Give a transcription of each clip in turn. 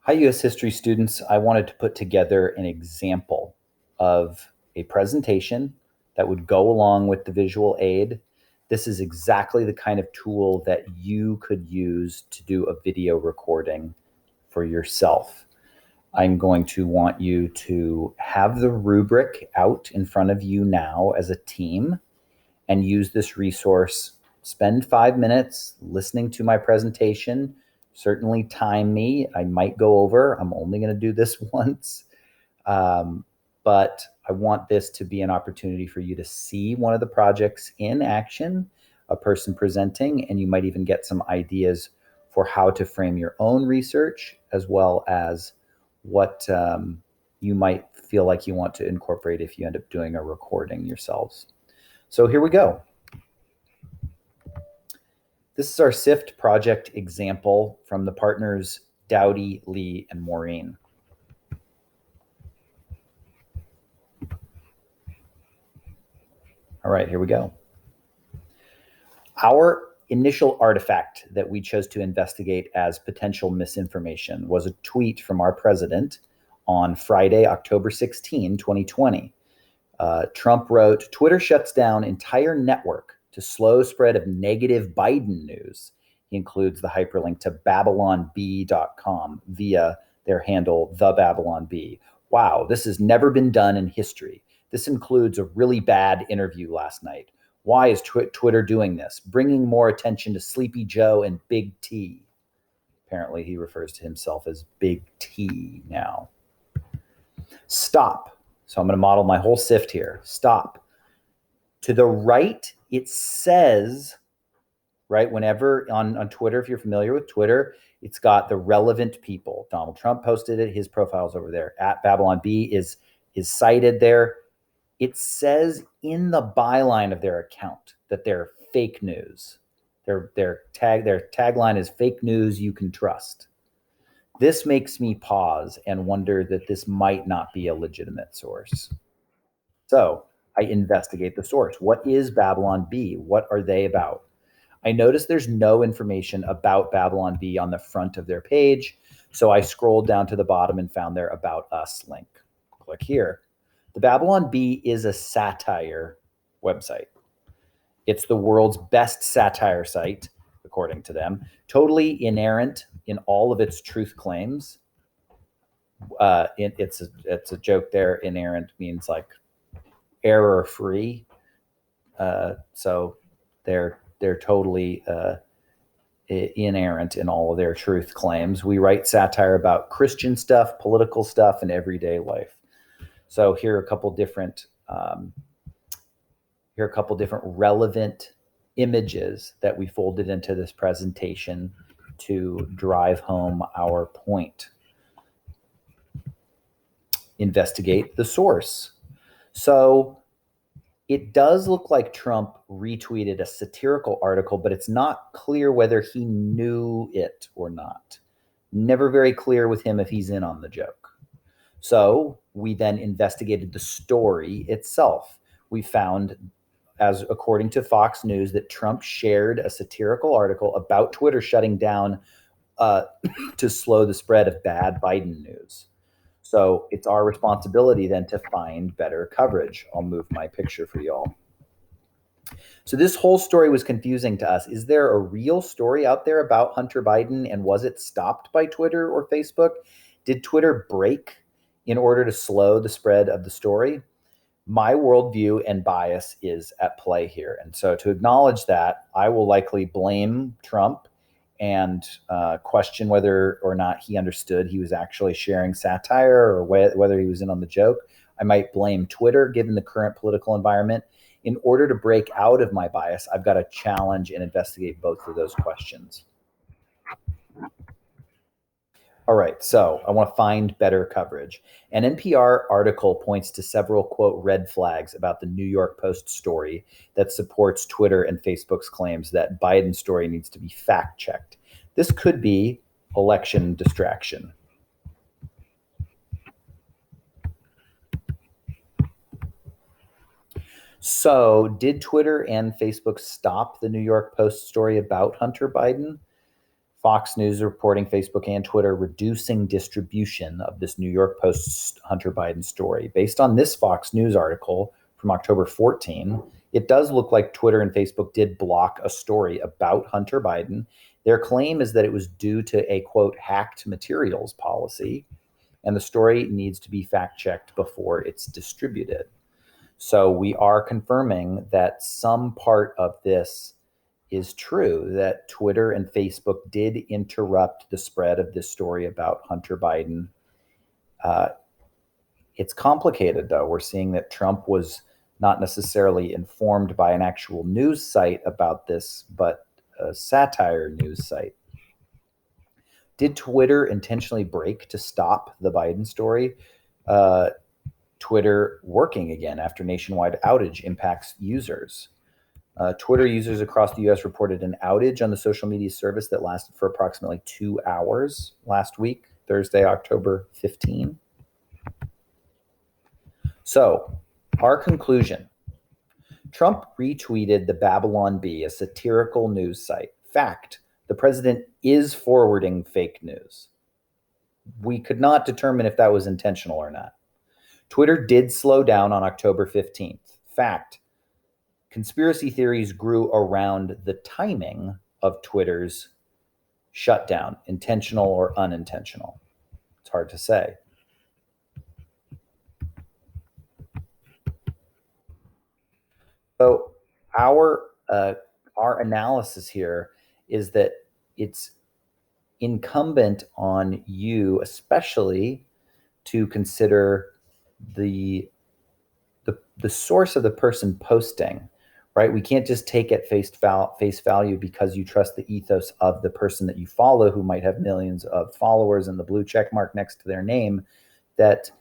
Hi, U.S. history students. I wanted to put together an example of a presentation that would go along with the visual aid. This is exactly the kind of tool that you could use to do a video recording for yourself. I'm going to want you to have the rubric out in front of you now as a team and use this resource. Spend 5 minutes listening to my presentation. Certainly time me. I might go over. I'm only going to do this once. But I want this to be an opportunity for you to see one of the projects in action, a person presenting, and you might even get some ideas for how to frame your own research, as well as what you might feel like you want to incorporate if you end up doing a recording yourselves. So here we go. This is our SIFT project example from the partners Dowdy, Lee, and Morean. All right, here we go. Our initial artifact that we chose to investigate as potential misinformation was a tweet from our president on Friday, October 16, 2020. Trump wrote, "Twitter shuts down entire network to slow spread of negative Biden news." He includes the hyperlink to babylonbee.com via their handle, TheBabylonBee. Wow, this has never been done in history. This includes a really bad interview last night. Why is Twitter doing this? Bringing more attention to Sleepy Joe and Big T. Apparently, he refers to himself as Big T now. Stop. So I'm going to model my whole SIFT here. Stop. To the right, it says, right, whenever on Twitter, if you're familiar with Twitter, it's got the relevant people. Donald Trump posted it. His profile's over there. At Babylon B is cited there. It says in the byline of their account that they're fake news. Their tagline is "fake news you can trust." This makes me pause and wonder that this might not be a legitimate source. So I investigate the source. What is Babylon Bee? What are they about? I noticed there's no information about Babylon Bee on the front of their page. So I scrolled down to the bottom and found their About Us link. Click here. The Babylon Bee is a satire website. It's the world's best satire site, according to them, totally inerrant in all of its truth claims. It's a joke there. Inerrant means like error-free. So they're totally inerrant in all of their truth claims. We write satire about Christian stuff, political stuff, and everyday life. So here are a couple different relevant images that we folded into this presentation to drive home our point. Investigate the source. So it does look like Trump retweeted a satirical article, but it's not clear whether he knew it or not. Never very clear with him if he's in on the joke. So we then investigated the story itself. We found, as according to Fox News, that Trump shared a satirical article about Twitter shutting down to slow the spread of bad Biden news. So it's our responsibility then to find better coverage. I'll move my picture for y'all. So this whole story was confusing to us. Is there a real story out there about Hunter Biden, and was it stopped by Twitter or Facebook? Did Twitter break in order to slow the spread of the story? My worldview and bias is at play here. And so to acknowledge that, I will likely blame Trump and question whether or not he understood he was actually sharing satire or whether he was in on the joke. I might blame Twitter, given the current political environment. In order to break out of my bias, I've got to challenge and investigate both of those questions. All right, so I want to find better coverage. An NPR article points to several, quote, red flags about the New York Post story that supports Twitter and Facebook's claims that Biden's story needs to be fact-checked. This could be election distraction. So did Twitter and Facebook stop the New York Post story about Hunter Biden? Fox News reporting Facebook and Twitter reducing distribution of this New York Post Hunter Biden story. Based on this Fox News article from October 14, it does look like Twitter and Facebook did block a story about Hunter Biden. Their claim is that it was due to a, quote, hacked materials policy, and the story needs to be fact-checked before it's distributed. So we are confirming that some part of this is true, that Twitter and Facebook did interrupt the spread of this story about Hunter Biden. It's complicated, though. We're seeing that Trump was not necessarily informed by an actual news site about this, but a satire news site. Did Twitter intentionally break to stop the Biden story? Twitter working again after nationwide outage impacts users. Twitter users across the US reported an outage on the social media service that lasted for approximately 2 hours last week, Thursday, October 15. So, our conclusion. Trump retweeted the Babylon Bee, a satirical news site. Fact, the president is forwarding fake news. We could not determine if that was intentional or not. Twitter did slow down on October 15th. Fact, conspiracy theories grew around the timing of Twitter's shutdown, intentional or unintentional. It's hard to say. So our analysis here is that it's incumbent on you, especially, to consider the source of the person posting, right? We can't just take at face value because you trust the ethos of the person that you follow, who might have millions of followers and the blue check mark next to their name, that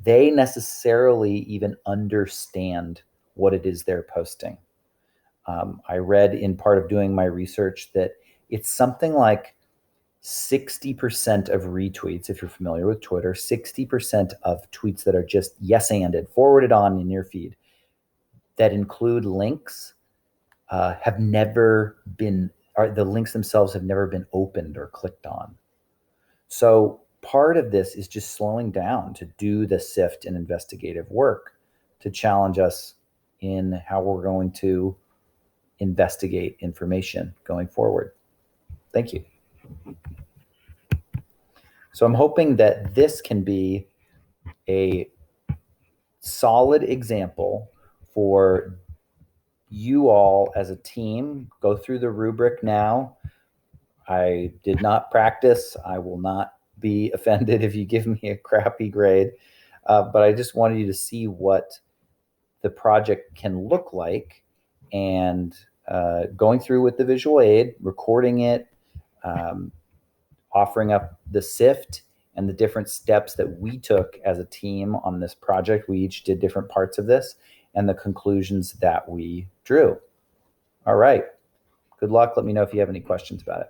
they necessarily even understand what it is they're posting. I read in part of doing my research that it's something like 60% of retweets, if you're familiar with Twitter, 60% of tweets that are just yes-anded, forwarded on in your feed, that include links, have never been, or the links themselves have never been opened or clicked on. So part of this is just slowing down to do the SIFT and investigative work to challenge us in how we're going to investigate information going forward. Thank you. So I'm hoping that this can be a solid example for you all as a team. Go through the rubric now. I did not practice. I will not be offended if you give me a crappy grade, but I just wanted you to see what the project can look like, and going through with the visual aid, recording it, offering up the SIFT and the different steps that we took as a team on this project. We each did different parts of this and the conclusions that we drew. All right. Good luck. Let me know if you have any questions about it.